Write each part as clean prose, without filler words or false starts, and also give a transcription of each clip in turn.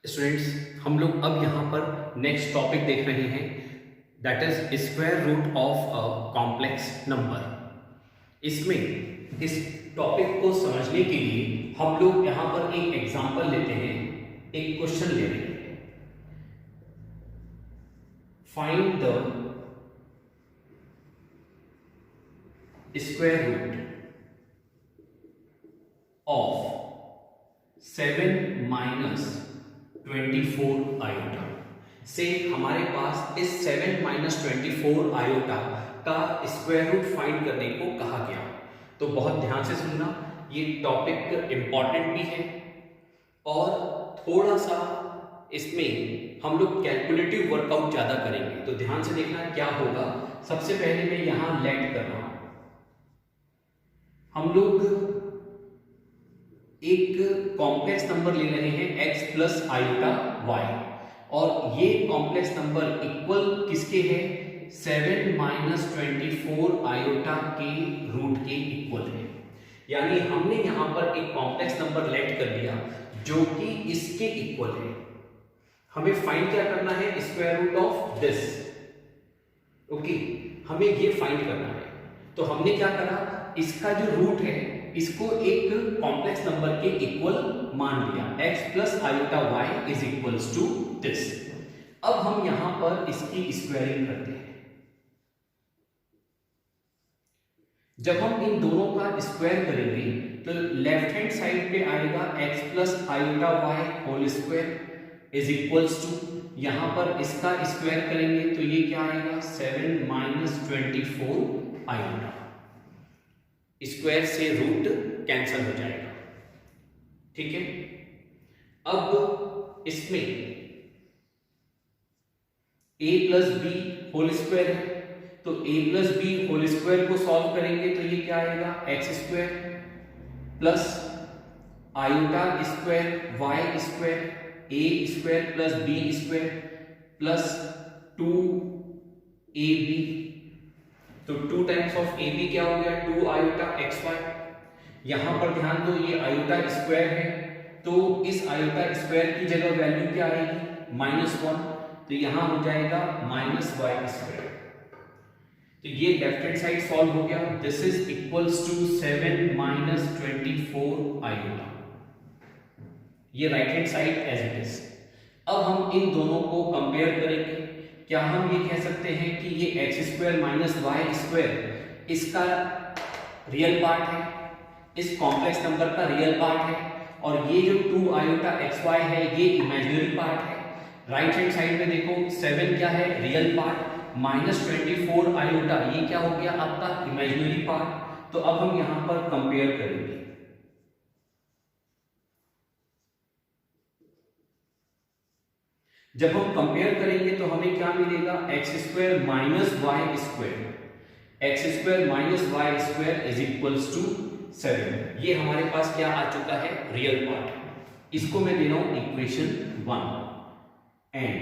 Students, हम लोग अब यहाँ पर नेक्स्ट टॉपिक देख रहे हैं, that is square root of a complex number. इसमें इस टॉपिक को समझने के लिए हम लोग यहाँ पर एक एग्जांपल लेते हैं, एक क्वेश्चन ले रहे हैं। Find the square root of 7 minus 24 iota से हमारे पास इस 7 माइनस 24 आयोटा का स्क्वायर रूट फाइंड करने को कहा गया। तो बहुत ध्यान से सुनना, ये टॉपिक इंपॉर्टेंट भी है और थोड़ा सा इसमें हम लोग कैलकुलेटिव वर्कआउट ज्यादा करेंगे। तो ध्यान से देखना क्या होगा। सबसे पहले मैं यहां लेट कर रहा हूं, हम लोग एक कॉम्प्लेक्स नंबर ले रहे हैं x प्लस आयोटा y, और ये कॉम्प्लेक्स नंबर इक्वल किसके है? 7 माइनस 24 आयोटा के रूट के इक्वल है। यानी हमने यहां पर एक कॉम्प्लेक्स नंबर लेट कर लिया जो कि इसके इक्वल है। हमें फाइंड क्या करना है? Square root of this. Okay, हमें ये फाइंड करना है। तो हमने क्या करा, इसका जो रूट है इसको एक कॉम्प्लेक्स नंबर के इक्वल मान लिया, x plus iota y is equals to this. अब हम यहां पर इसकी स्क्वायरिंग करते हैं। जब हम इन दोनों का स्क्वायर करेंगे तो लेफ्ट हैंड साइड पे आएगा x plus iota y whole square is equals to, यहां पर इसका स्क्वायर करेंगे तो ये क्या आएगा? 7 माइनस 24 आयोटा। स्क्वायर से रूट कैंसल हो जाएगा, ठीक है। अब इसमें a plus B whole square है, तो a plus B whole square को सॉल्व करेंगे तो ये क्या आएगा? X square plus iota square y square a square plus B square plus 2ab। तो 2 टाइम्स ऑफ ए बी क्या हो गया? 2 आयोटा एक्स वाई। यहां पर ध्यान दो, ये आयोटा स्क्वायर है तो इस आयोटा स्क्वायर की जगह वैल्यू क्या आएगी? -1, तो यहां हो जाएगा माइनस वाई स्क्वायर। तो ये लेफ्ट हैंड साइड सॉल्व हो गया। This is equals to 7 minus 24 iota. ये right hand side as it is. अब हम इन दोनों को कंपेयर करेंगे। क्या हम ये कह सकते हैं कि ये x square minus y square इसका रियल पार्ट है, इस कॉम्प्लेक्स नंबर का रियल पार्ट है, और ये जो 2 आयोटा एक्स वाई है ये इमेजिनरी पार्ट है। राइट हैंड साइड में देखो 7 क्या है? रियल पार्ट, माइनस 24 आयोटा ये क्या हो गया? आपका इमेजिनरी पार्ट। तो अब हम यहां पर कंपेयर करेंगे। जब हम कंपेयर करेंगे तो हमें क्या मिलेगा? X square minus y square, x square minus y square is equals to 7। ये हमारे पास क्या आ चुका है? Real part. इसको मैं दे रहा हूं इक्वेशन 1, एंड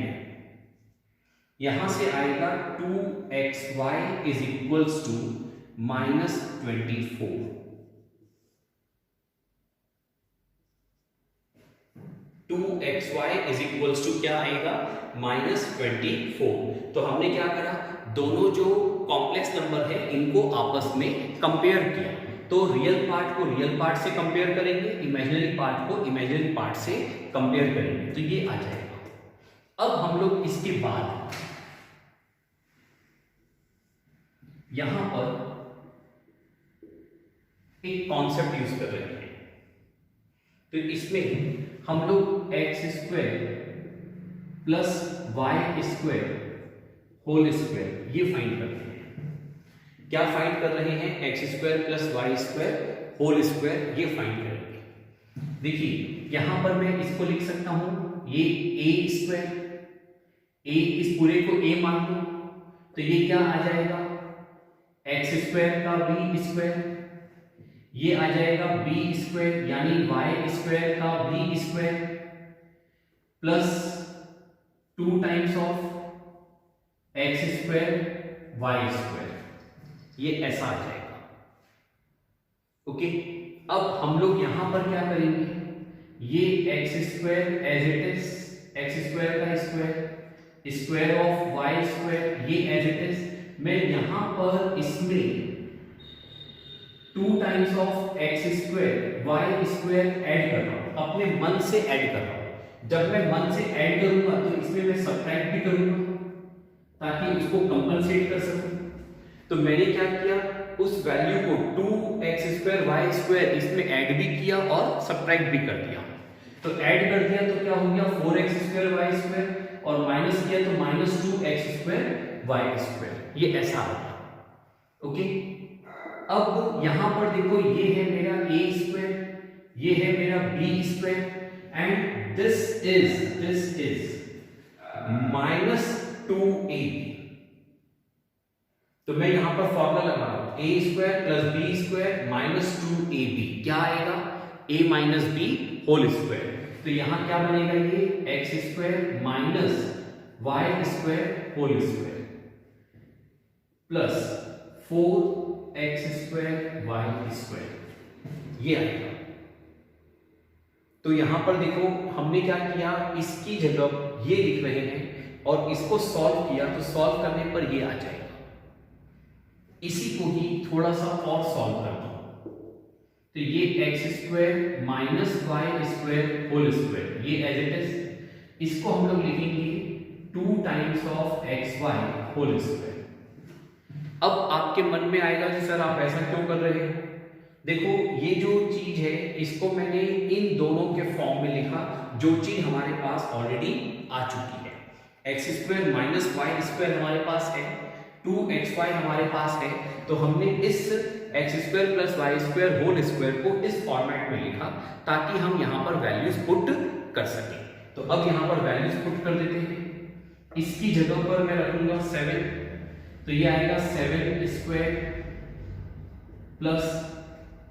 यहां से आएगा 2xy is equals to minus 24। 2xy is equals to क्या आएगा? -24। तो हमने क्या करा? दोनों जो कॉम्प्लेक्स नंबर है इनको आपस में कंपेयर किया। तो रियल पार्ट को रियल पार्ट से कंपेयर करेंगे, इमेजिनरी पार्ट को इमेजिनरी पार्ट से कंपेयर करेंगे, तो ये आ जाएगा। अब हम लोग इसके बाद यहां पर एक कॉन्सेप्ट यूज कर रहे हैं। तो इसमें हम लोग x square plus y square whole square ये फाइंड कर रहे हैं। क्या फाइंड कर रहे हैं? X square plus y square whole square ये फाइंड करेंगे। देखिए यहां पर मैं इसको लिख सकता हूं, ये ए स्क्वायर, ए इस पूरे को ए मान लो तो ये क्या आ जाएगा? एक्स स्क्वायर का बी स्क्वायर, ये आ जाएगा बी स्क्वायर यानी वाई स्क्वायर का b square plus 2 times of x square y square, ये ऐसा आ जाएगा। ओके, अब हम लोग यहां पर क्या करेंगे? ये x square as it is x square का square, square of y square, ये एज इट इज। मैं यहां पर इसमें 2 times of x square y square add कर रहा हूं, अपने मन से ऐड कर रहा हूं। जब मैं मन से ऐड करूंगा तो इसमें मैं सब्ट्रैक्ट भी करूंगा ताकि उसको कंपनसेट कर सकूं। तो मैंने क्या किया, उस वैल्यू को 2x स्क्वायर वाई स्क्वायर इसमें ऐड भी किया और सब्ट्रैक्ट भी कर दिया। तो ऐड कर दिया तो क्या हो गया 4x स्क्वायर वाई स्क्वायर, और माइनस किया तो minus 2x square y square, ये ऐसा आ गया। ओके, अब यहां पर देखो ये है मेरा a स्क्वायर, ये है मेरा b square, and this is minus 2ab। तो मैं यहां पर फॉर्मूला लगा रहा हूं, a square plus b square minus 2ab, क्या आएगा a minus b whole square. तो यहां क्या बनेगा, ये x square minus y square whole square plus 4x square y square, ये आएगा। तो यहां पर देखो हमने क्या किया, इसकी जगह ये लिख रहे हैं और इसको सॉल्व किया, तो सॉल्व करने पर ये आ जाएगा। इसी को ही थोड़ा सा और सॉल्व करता हूं, तो ये x square minus y square whole square, ये एज इट इज। इसको हम लोग लिखेंगे 2 times of x y whole square. अब आपके मन में आएगा कि सर आप ऐसा क्यों कर रहे हो। देखो ये जो चीज है इसको मैंने इन दोनों के फॉर्म में लिखा, जो चीज हमारे पास ऑलरेडी आ चुकी है। X square minus y square हमारे पास है, 2xy हमारे पास है, तो हमने इस x square plus y square whole square को इस फॉर्मेट में लिखा ताकि हम यहाँ पर वैल्यूज पुट कर सकें। तो अब यहाँ पर वैल्यूज पुट कर देते हैं। इसकी जगह पर मैं रखूंगा 7, तो ये आएगा 7 स्क्वायर प्लस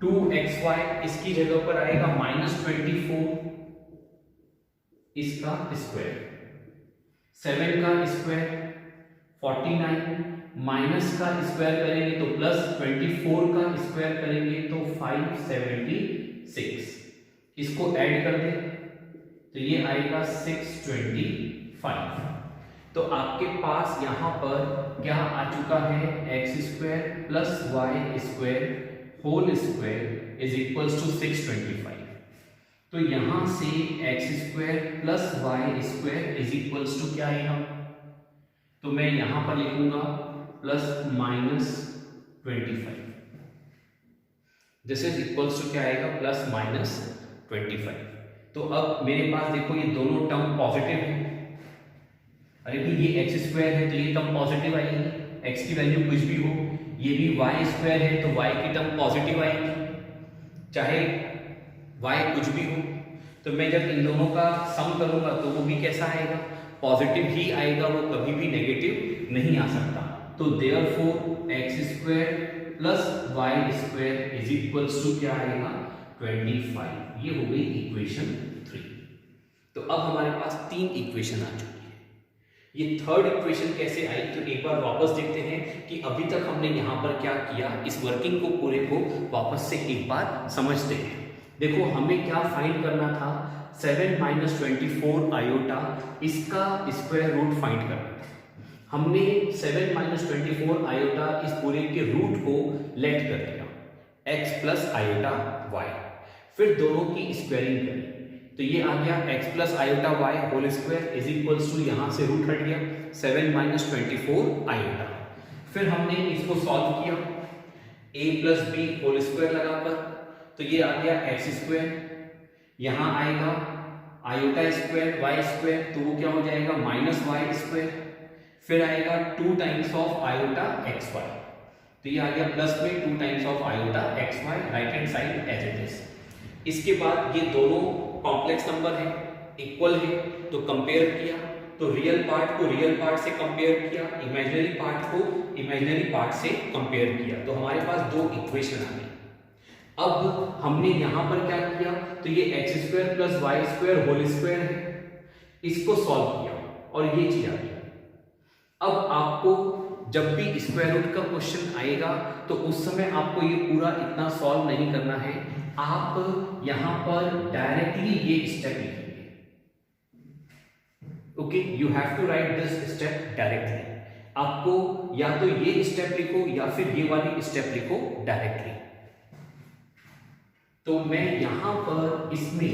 2xy, इसकी जगह पर आएगा माइनस 24 इसका स्क्वायर, 7 का स्क्वायर 49, माइनस का स्क्वायर करेंगे तो प्लस, 24 का स्क्वायर करेंगे तो 576, इसको ऐड कर दें तो ये आएगा 625। तो आपके पास यहां पर क्या आ चुका है, x square plus y square whole square is equals to 625। तो यहां से x square plus y square is equals to क्या आएगा, तो मैं यहां पर लिखूंगा plus minus 25, this is equals to क्या आएगा, प्लस माइनस 25। तो अब मेरे पास देखो ये दोनों टर्म पॉजिटिव है। अरे भाई ये एक्स स्क्वायर है तो ये टर्म पॉजिटिव आएगी, एक्स की वैल्यू कुछ भी हो। ये भी वाई स्क्वायर है तो वाई की टर्म पॉजिटिव आएगी, चाहे वाई कुछ भी हो। तो मैं जब इन दोनों का सम करूंगा तो वो भी कैसा आएगा, पॉजिटिव ही आएगा, वो कभी भी नेगेटिव नहीं आ सकता। तो therefore x square plus y square is equals to क्या आएगा, 25। ये हो गई इक्वेशन 3। तो अब हमारे पास 3 इक्वेशन आ चुकी है। ये थर्ड इक्वेशन कैसे आई, तो एक बार वापस देखते हैं कि अभी तक हमने यहाँ पर क्या किया, इस वर्किंग को पूरे को वापस से एक बार समझते हैं। देखो हमें क्या फाइंड करना था, 7 माइनस 24 आयोटा, इसका स्क्वायर रूट फाइंड करना था। हमने 7 माइनस 24 आयोटा इस पूरे के रूट को लेट कर दिया, x प्लस आयोटा y, फिर दोनों की स्क्वायरिंग करी तो ये आ गया x plus iota y whole square is equals to, यहाँ से रूट हट गया 7 माइनस 24 आयोटा। फिर हमने इसको सॉल्व किया a plus B whole square लगाकर, तो ये आ गया एक्स स्क्वायर, यहाँ आएगा आयोटा स्क्वायर वाई स्क्वायर, तो वो क्या हो जाएगा माइनस वाई स्क्वायर, फिर आएगा 2 times of iota x y, तो ये आ गया प्लस में 2 times of iota x y, right hand side as it is. इसके बाद ये दोनों कॉम्प्लेक्स नंबर है, इक्वल है, तो कंपेयर किया, तो रियल पार्ट को रियल पार्ट से कंपेयर किया, इमेजिनरी पार्ट को इमेजिनरी पार्ट से कंपेयर किया, तो हमारे पास 2 इक्वेशन आ गई। अब हमने यहां पर क्या किया, तो ये x square plus y square whole square है, इसको सॉल्व किया और ये चीज आ गई। अब आपको जब भी स्क्वायर रूट का क्वेश्चन आएगा तो उस समय आपको ये पूरा इतना सॉल्व नहीं करना है, आप यहां पर डायरेक्टली ये स्टेप लिखेंगे। Okay, you have to write this step directly. आपको या तो ये स्टेप लिखो या फिर ये वाली स्टेप लिखो डायरेक्टली। तो मैं यहां पर इसमें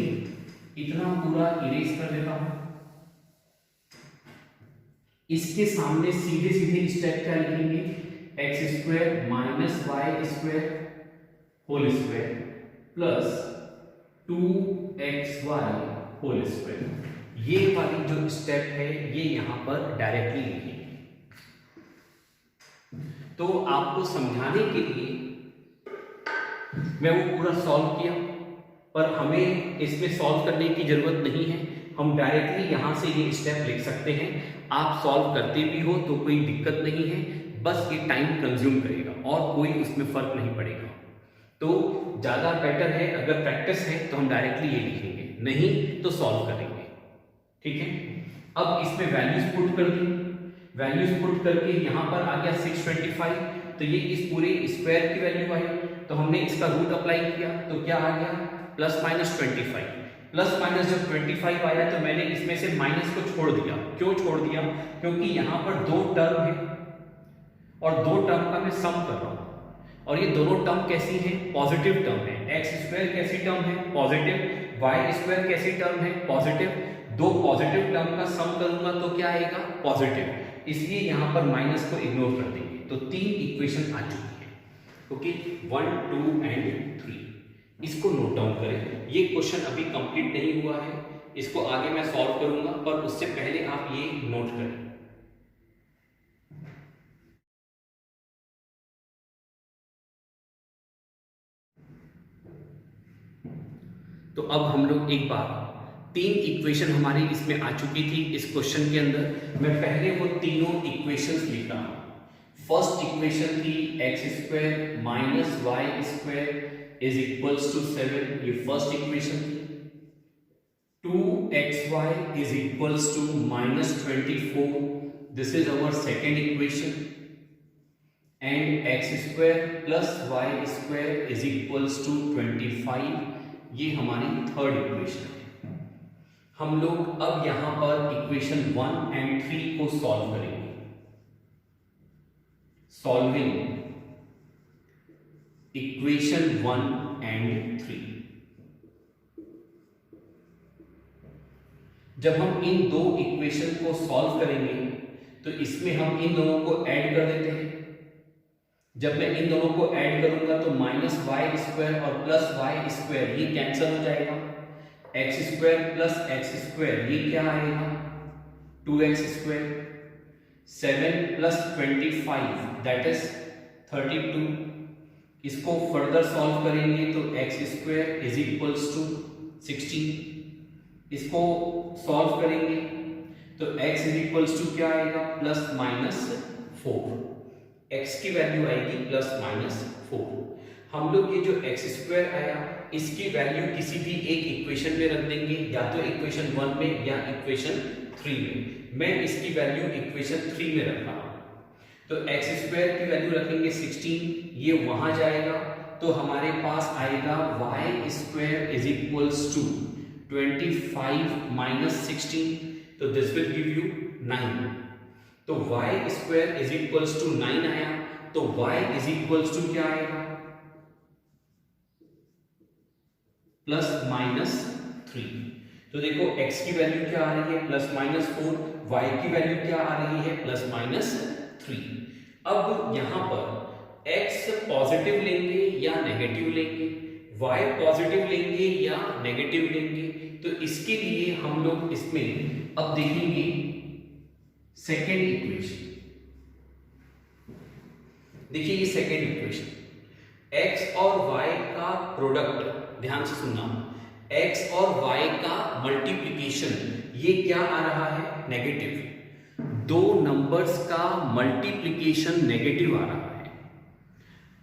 इतना पूरा इरेज कर देता हूं। इसके सामने सीधे सीधे स्टेप क्या लिखेंगे, x square minus y square whole square plus 2xy whole square. ये वाली जो स्टेप है ये यहां पर डायरेक्टली लिखेंगे। तो आपको समझाने के लिए मैं वो पूरा सॉल्व किया, पर हमें इसमें सॉल्व करने की जरूरत नहीं है। हम डायरेक्टली यहां से ये स्टेप लिख सकते हैं। आप सॉल्व करते भी हो तो कोई दिक्कत नहीं है, बस ये टाइम कंज्यूम करेगा और कोई उसमें फर्क नहीं पड़ेगा। तो ज्यादा बेटर है, अगर प्रैक्टिस है तो हम डायरेक्टली ये लिखेंगे, नहीं तो सॉल्व करेंगे। ठीक है, अब इसमें वैल्यूज पुट कर दी। वैल्यूज पुट करके यहां पर आ गया 625, तो ये इस पूरे स्क्वायर की वैल्यू आई, तो हमने इसका रूट अप्लाई किया तो क्या आ गया प्लस माइनस 25। प्लस माइनस जब 25 आया तो मैंने इसमें से माइनस को छोड़ दिया। क्यों छोड़ दिया, क्योंकि यहां पर दो टर्म है और दो टर्म का मैं सम कर रहा हूं, और ये दोनों टर्म कैसी है, पॉजिटिव टर्म है। एक्स स्क्वायर कैसी टर्म है, पॉजिटिव। वाई स्क्वायर कैसी टर्म है, पॉजिटिव। दो पॉजिटिव टर्म का सम करूंगा तो क्या आएगा, पॉजिटिव। इसलिए यहां पर माइनस को इग्नोर कर देंगे। तो 3 इक्वेशन आ चुकी है। Okay, 1, 2 and 3। इसको नोट डाउन करें। ये क्वेश्चन अभी कंप्लीट नहीं हुआ है, इसको आगे मैं सॉल्व करूंगा, पर उससे पहले आप ये नोट करें। तो अब हम लोग एक बार 3 इक्वेशन हमारी इसमें आ चुकी थी इस क्वेश्चन के अंदर। मैं पहले वो तीनों इक्वेशंस लिख रहा हूं। फर्स्ट इक्वेशन थी x square minus y square is equals to 7, ये फर्स्ट इक्वेशन थी। 2xy is equals to minus 24, this is our second equation. And x square plus y square is equals to 25, ये हमारी third equation है। हम लोग अब यहां पर इक्वेशन 1 एंड 3 को सॉल्व करेंगे। Solving equation 1 and 3। जब हम इन दो इक्वेशन को सॉल्व करेंगे तो इसमें हम इन दोनों को ऐड कर देते हैं। जब मैं इन दोनों को ऐड करूंगा तो माइनस वाई स्क्वायर और प्लस वाई स्क्वायर ये कैंसिल हो जाएगा। X square plus x square ये क्या आएगा, 2x square. 7 plus 25 that is 32। इसको फर्दर सॉल्व करेंगे तो x square is equals to 16। इसको सॉल्व करेंगे तो x इज इक्वल्स टू क्या आएगा, प्लस माइनस 4। x की वैल्यू आएगी प्लस माइनस 4। हम लोग ये जो x स्क्वायर आया इसकी वैल्यू किसी भी एक इक्वेशन में रख देंगे, या तो इक्वेशन 1 में या इक्वेशन 3 में। मैं इसकी वैल्यू इक्वेशन 3 में रख रहा हूं। तो एक्स स्क्वायर की वैल्यू रखेंगे 16, ये वहां जाएगा तो हमारे पास आएगा y square is equals to 25 minus 16, तो दिस विल गिव यू 9। तो y square is equals to 9 आया, तो वाई इज इक्वल्स टू क्या आएगा, प्लस माइनस 3। तो देखो x की वैल्यू क्या आ रही है, प्लस माइनस 4, y की वैल्यू क्या आ रही है, प्लस माइनस 3। अब यहां पर x पॉजिटिव लेंगे या नेगेटिव लेंगे, y पॉजिटिव लेंगे या नेगेटिव लेंगे, तो इसके लिए हम लोग इसमें अब देखेंगे सेकेंड इक्वेशन। देखिए ये सेकेंड इक्वेशन, x और y का प्रोडक्ट, ध्यान से सुनना, x और y का मल्टीप्लिकेशन, ये क्या आ रहा है, नेगेटिव। दो नंबर्स का मल्टीप्लिकेशन नेगेटिव आ रहा है।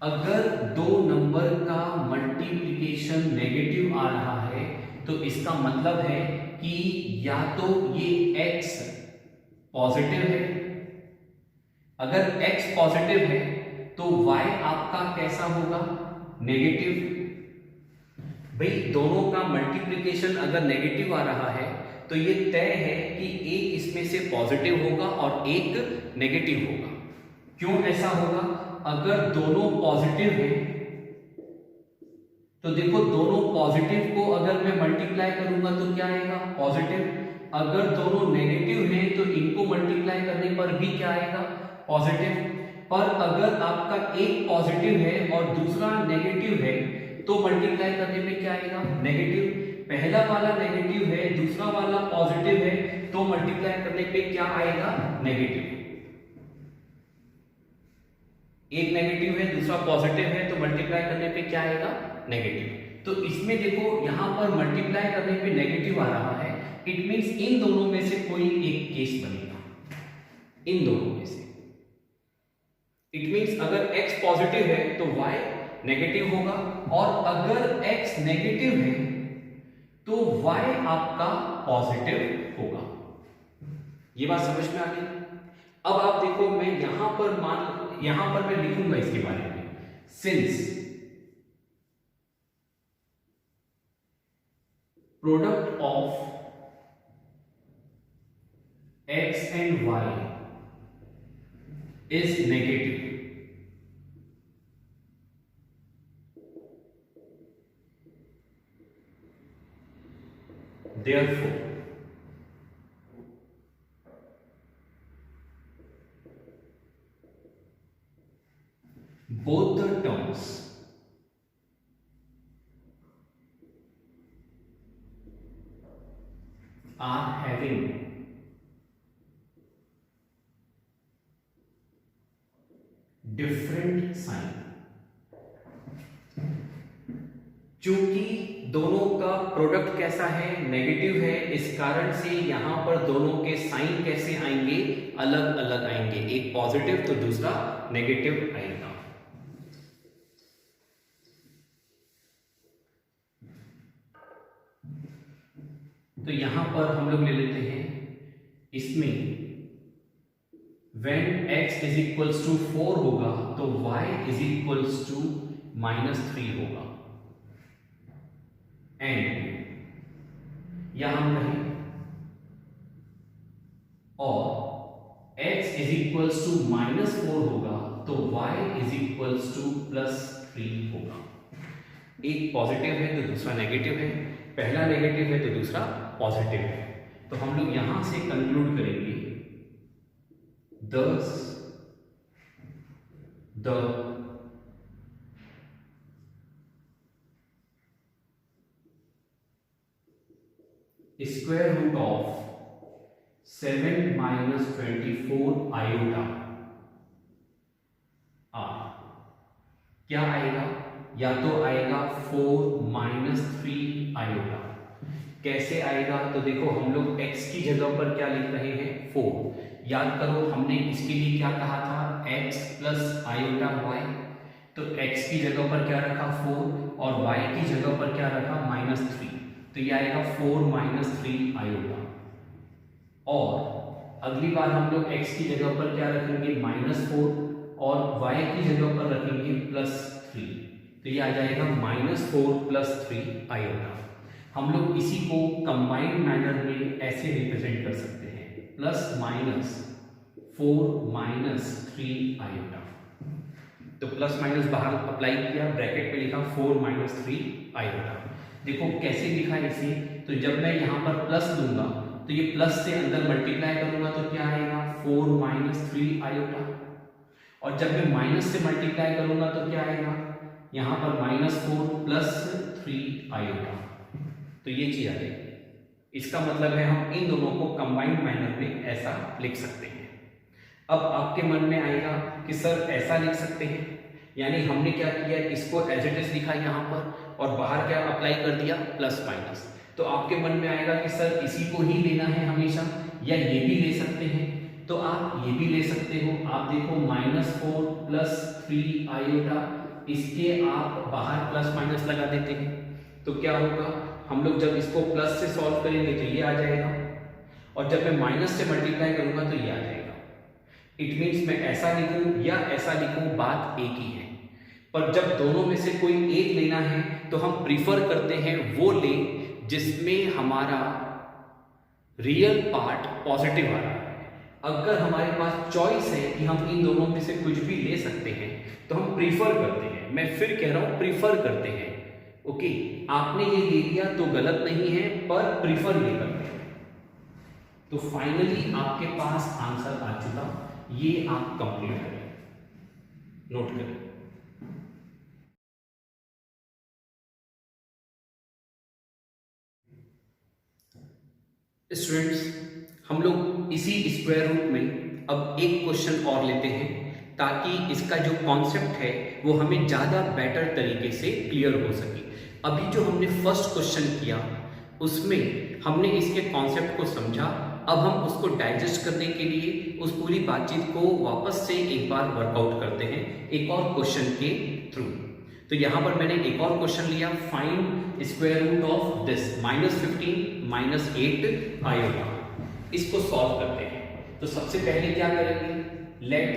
अगर दो नंबर का मल्टीप्लिकेशन नेगेटिव आ रहा है तो इसका मतलब है कि या तो ये x पॉजिटिव है, अगर x पॉजिटिव है तो y आपका कैसा होगा, नेगेटिव। भाई दोनों का मल्टीप्लिकेशन अगर नेगेटिव आ रहा है तो ये तय है कि एक इसमें से पॉजिटिव होगा और एक नेगेटिव होगा। क्यों ऐसा होगा? अगर दोनों पॉजिटिव हैं तो देखो दोनों पॉजिटिव को अगर मैं मल्टीप्लाई करूंगा तो क्या आएगा? पॉजिटिव। अगर दोनों नेगेटिव हैं तो इनको मल्टीप्लाई करने पर भी क्या आएगा? पॉजिटिव। पर अगर आपका एक पॉजिटिव है और दूसरा नेगेटिव है तो मल्टीप्लाई करने में क्या आएगा? नेगेटिव। पहला वाला नेगेटिव है, दूसरा वाला पॉजिटिव है, तो मल्टीप्लाई करने पे क्या आएगा? नेगेटिव। एक नेगेटिव है, दूसरा पॉजिटिव है, तो मल्टीप्लाई करने पे क्या आएगा? नेगेटिव। तो इसमें देखो यहां पर मल्टीप्लाई करने पे नेगेटिव आ रहा है, इट मींस इन दोनों में से कोई एक केस बनेगा, इन दोनों में से। इट मींस अगर x पॉजिटिव है तो y नेगेटिव होगा, और अगर x नेगेटिव है तो y आपका पॉजिटिव होगा। ये बात समझ में आ गई? अब आप देखो, मैं यहां पर मैं लिखूंगा इसके बारे में, since product of x and y is negative, therefore both the terms are having different sign। चूंकि दोनों का प्रोडक्ट कैसा है? नेगेटिव है, इस कारण से यहां पर दोनों के साइन कैसे आएंगे? अलग अलग आएंगे, एक पॉजिटिव तो दूसरा नेगेटिव आएगा। तो यहां पर हम लोग ले लेते हैं, इसमें when x is equals to 4 होगा तो y is equals to -3 होगा, एंड यहां हम रहे, और x is equals to -4 होगा तो y is equals to +3 होगा। एक पॉजिटिव है तो दूसरा नेगेटिव है, पहला नेगेटिव है तो दूसरा पॉजिटिव है। तो हम लोग यहां से कंक्लूड करेंगे, thus the square root of 7 minus 24 iota r क्या आएगा? या तो आएगा 4 minus 3 iota। कैसे आएगा? तो देखो हम लोग x की जगह पर क्या लिख रहे हैं? 4। याद करो हमने इसके लिए क्या कहा था? x plus iota y। तो x की जगह पर क्या रखा? 4, और y की जगह पर क्या रखा? -3। तो ये आएगा 4 - 3 आयोटा। और अगली बार हम लोग x की जगह पर क्या रखेंगे? -4, और y की जगह पर रखेंगे +3। तो ये आ जाएगा -4 + 3 आयोटा। हम लोग इसी को कंबाइंड मैनर में ऐसे रिप्रेजेंट कर सकते हैं, +-4 - 3 आयोटा। तो प्लस माइनस बाहर अप्लाई किया, ब्रैकेट पे लिखा 4 - 3 आयोटा। देखो कैसे लिखा है इसे? तो जब मैं यहाँ पर प्लस लूंगा तो ये प्लस से अंदर मल्टीप्लाई करूंगा तो क्या आएगा? 4 - 3 आयोटा। और जब मैं माइनस से मल्टीप्लाई करूंगा तो क्या आएगा? यहाँ पर -4 + 3 आयोटा। तो ये चीज आ जाएगी। इसका मतलब है हम इन दोनों को कंबाइंड मैनर में ऐसा लिख सकते हैं। अब आपके मन में आएगा कि सर ऐसा लिख सकते हैं, यानी हमने क्या किया? इसको एज इट इज लिखा यहाँ पर और बाहर क्या अप्लाई कर दिया? Plus minus. तो आपके मन में आएगा कि सर इसी को ही लेना है हमेशा, या ये भी ले सकते हैं? तो आप ये भी ले सकते हो। आप देखो -4 + 3 आयोटा, इसके आप बाहर प्लस माइनस लगा देते हैं तो क्या होगा? हम लोग जब इसको प्लस से सॉल्व करेंगे तो ये आ जाएगा, और जब मैं माइनस से मल्टीप्लाई करूंगा तो ये आ जाएगा। इट मीन्स मैं ऐसा लिखूं या ऐसा लिखूं, बात एक ही है। पर जब दोनों में से कोई एक लेना है तो हम प्रीफर करते हैं वो ले जिसमें हमारा रियल पार्ट पॉजिटिव आ रहा है। अगर हमारे पास चॉइस है कि हम इन दोनों में से कुछ भी ले सकते हैं तो हम प्रीफर करते हैं, मैं फिर कह रहा हूं प्रीफर करते हैं। ओके, आपने ये ले लिया तो गलत नहीं है, पर प्रीफर ये करते हैं। तो फाइनली आपके पास आंसर आ चुका, ये आप कंप्लीट करें, नोट करें। स्टूडेंट्स, हम लोग इसी स्क्वायर रूट में अब एक क्वेश्चन और लेते हैं ताकि इसका जो कॉन्सेप्ट है वो हमें ज़्यादा बेटर तरीके से क्लियर हो सके। अभी जो हमने फर्स्ट क्वेश्चन किया उसमें हमने इसके कॉन्सेप्ट को समझा, अब हम उसको डाइजेस्ट करने के लिए उस पूरी बातचीत को वापस से एक बार वर्कआउट करते हैं एक और क्वेश्चन के थ्रू। तो यहाँ पर मैंने एक और क्वेश्चन लिया, find square root of this -15 -8 आयोटा। इसको सॉल्व करते हैं। तो सबसे पहले क्या करेंगे, let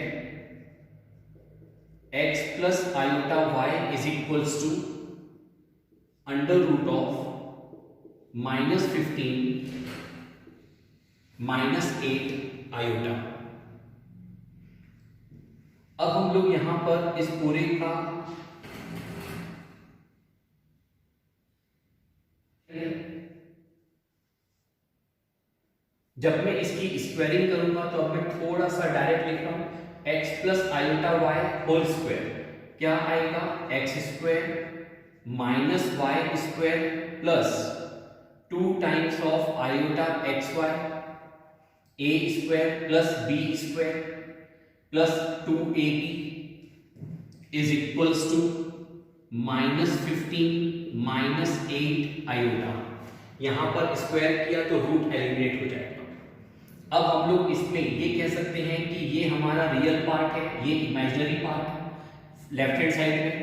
x plus iota y is equals to under root of -15 -8 आयोटा। अब हम लोग यहां पर इस पूरे का जब मैं इसकी स्क्वायरिंग करूंगा तो अब मैं थोड़ा सा डायरेक्ट लिख रहा हूं, x plus iota y whole square क्या आएगा, x square minus y square plus 2 times of iota x y A square plus B square plus 2ab is equals to -15 -8 आयोटा। यहां पर स्क्वायर किया तो रूट एलिमिनेट हो जाएगा। अब हम लोग इसमें ये कह सकते हैं कि ये हमारा रियल पार्ट है, ये इमेजिनरी पार्ट है लेफ्ट हैंड साइड में,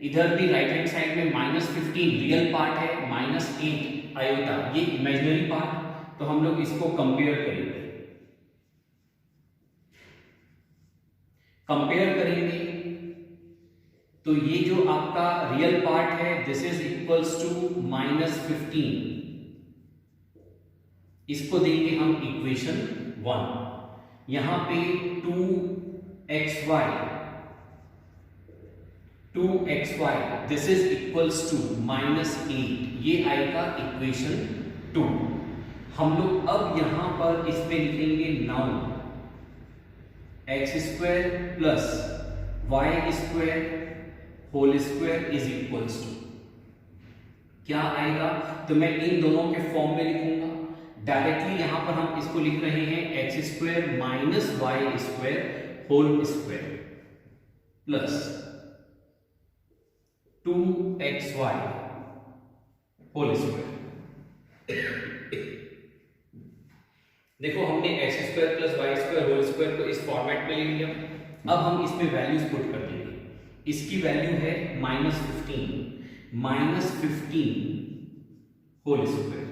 इधर भी राइट हैंड साइड में -15 रियल पार्ट है, -8 आयोटा ये इमेजिनरी पार्ट। तो हम लोग इसको कंपेयर करेंगे, तो ये जो आपका रियल पार्ट है दिस इज इक्वल्स टू -15, इसको देंगे हम इक्वेशन 1। यहां पे 2xy this is equals to -8, ये आएगा इक्वेशन 2। हम लोग अब यहां पर इसमें लिखेंगे now x square plus y square whole square is equals to क्या आएगा, तो मैं इन दोनों के फॉर्म में लिखूंगा डायरेक्टली। यहां पर हम इसको लिख रहे हैं x square minus y square whole square plus 2xy whole square. देखो हमने x square plus y square whole square को इस फॉर्मेट में ले लिया। अब हम इसमें वैल्यूज पुट कर देंगे। इसकी वैल्यू है -15 होल स्क्वायर,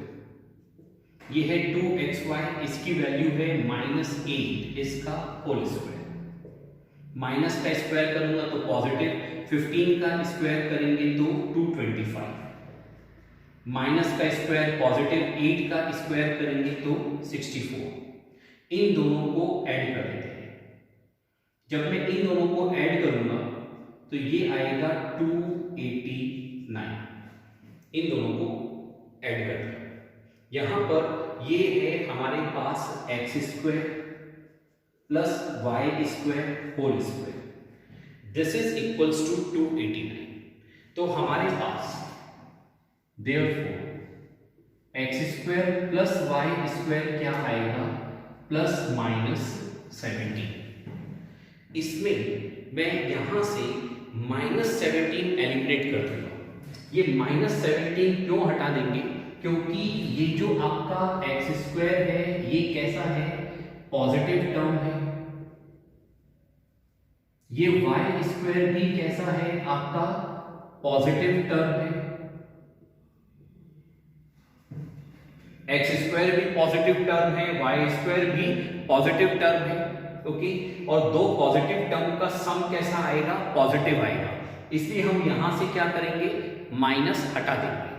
ये है 2xy, इसकी वैल्यू है -8 इसका होल स्क्वायर। माइनस का स्क्वायर करूंगा तो पॉजिटिव, 15 का स्क्वायर करेंगे तो 225, माइनस का स्क्वायर पॉजिटिव 8 का स्क्वायर करेंगे तो 64। इन दोनों को ऐड कर देते हैं। जब मैं इन दोनों को ऐड करूंगा तो ये आएगा 289। इन दोनों को ऐड कर दिया। यहां पर ये है हमारे पास x square plus y square whole square, this is equals to 289। तो हमारे पास therefore x square plus y square क्या आएगा, +17। इसमें मैं यहां से -17 एलिमिनेट कर दूंगा। ये -17 क्यों हटा देंगे, क्योंकि ये जो आपका x स्क्वायर है ये कैसा है, पॉजिटिव टर्म है। ये y स्क्वायर भी कैसा है आपका, पॉजिटिव टर्म है। x स्क्वायर भी पॉजिटिव टर्म है, y स्क्वायर भी पॉजिटिव टर्म है। ओके, और दो पॉजिटिव टर्म का सम कैसा आएगा, पॉजिटिव आएगा। इसलिए हम यहां से क्या करेंगे, माइनस हटा देंगे।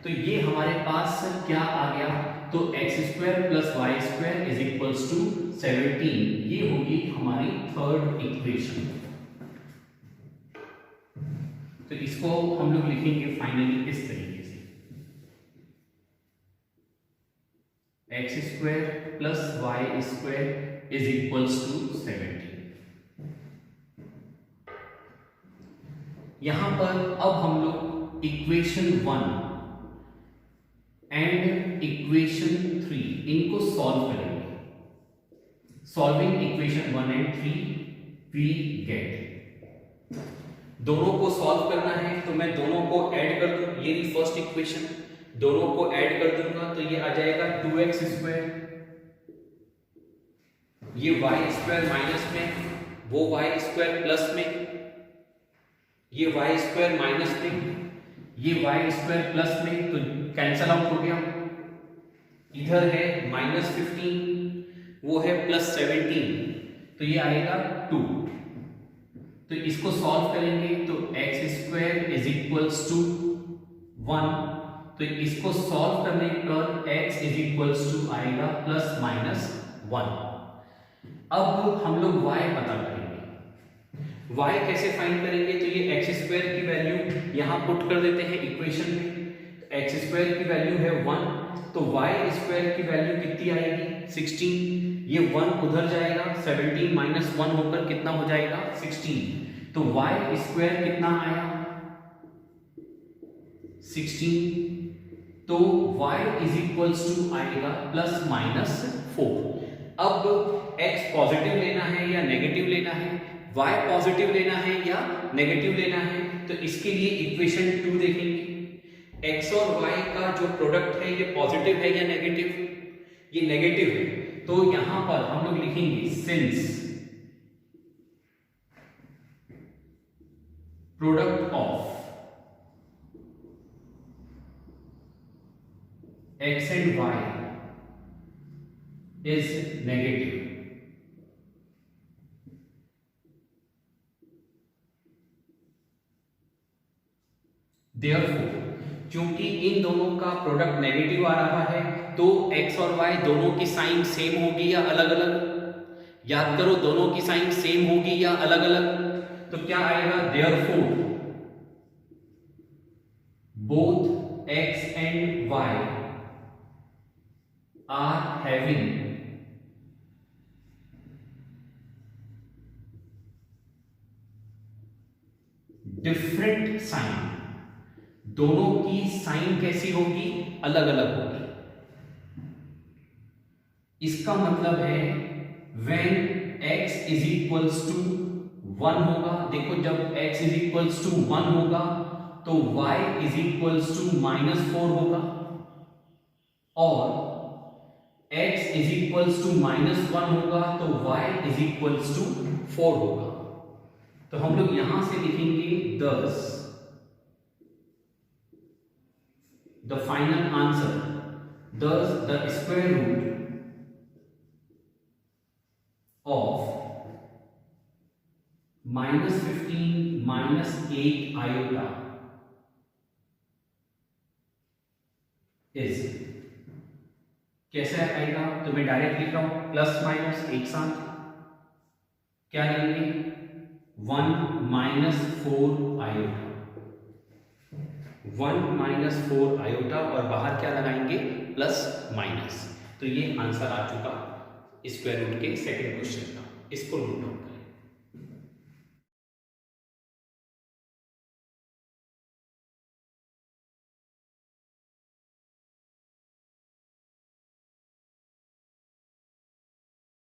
तो ये हमारे पास क्या आ गया, तो x square plus y square is equals to 17, ये होगी हमारी थर्ड इक्वेशन। तो इसको हम लोग लिखेंगे फाइनली इस तरीके से, x square plus y square is equals to 17। यहां पर अब हम लोग इक्वेशन 1 एंड इक्वेशन 3 इनको सॉल्व करेंगे। Solving equation 1 and 3 we get, दोनों को सॉल्व करना है तो मैं दोनों को ऐड कर दूं, ये रही फर्स्ट इक्वेशन, दोनों को ऐड कर दूंगा तो ये आ जाएगा 2x स्क्वायर, ये y स्क्वायर माइनस में, वो y स्क्वायर प्लस में, ये y स्क्वायर माइनस में, ये y स्क्वायर प्लस में, तो कैंसल आउट हो गया। इधर है -15, वो है +17, तो ये आएगा 2। तो इसको सॉल्व करेंगे तो x square is equals to 1, तो इसको सॉल्व करने पर x इज इक्वल्स टू आएगा ±1। अब हम लोग y पता करेंगे। y कैसे फाइंड करेंगे, तो ये एक्स स्क्वायर की वैल्यू यहां पुट कर देते हैं इक्वेशन में, एक्स स्क्वायर की वैल्यू है 1, तो y स्क्वायर की वैल्यू कितनी आएगी 16, ये 1 उधर जाएगा, 17 - 1 होकर कितना हो जाएगा 16, तो y स्क्वायर कितना आया 16, तो y इज इक्वल्स टू आएगा ±4। अब x पॉजिटिव लेना है या नेगेटिव लेना है, y पॉजिटिव लेना है या नेगेटिव लेना है, तो इसके लिए इक्वेशन 2 देखेंगे। x और y का जो प्रोडक्ट है ये पॉजिटिव है या नेगेटिव, ये नेगेटिव है, तो यहां पर हम लोग लिखेंगे since product of x and y is negative, therefore क्योंकि इन दोनों का प्रोडक्ट नेगेटिव आ रहा है तो x और y दोनों की साइन सेम होगी या अलग अलग, याद करो दोनों की साइन सेम होगी या अलग अलग, तो क्या आएगा therefore both x and y are having different sign, दोनों की साइन कैसी होगी अलग अलग होगी। इसका मतलब है when x is equals to 1 होगा, देखो जब x is equals to 1 होगा तो y is equals to -4 होगा, और x is equals to -1 होगा तो y is equals to 4 होगा। तो हम लोग यहां से लिखेंगे thus the final answer, thus the square root of -15 - 8 iota is, कैसे आएगा, तो मैं डायरेक्ट लिख रहा हूं प्लस माइनस एक साथ, क्या लेंगे 1 - 4 आयोटा, 1 - 4 आयोटा, और बाहर क्या लगाएंगे प्लस माइनस। तो ये आंसर आ चुका स्क्वायर रूट के सेकंड क्वेश्चन का, इसको नोट डाउन करें।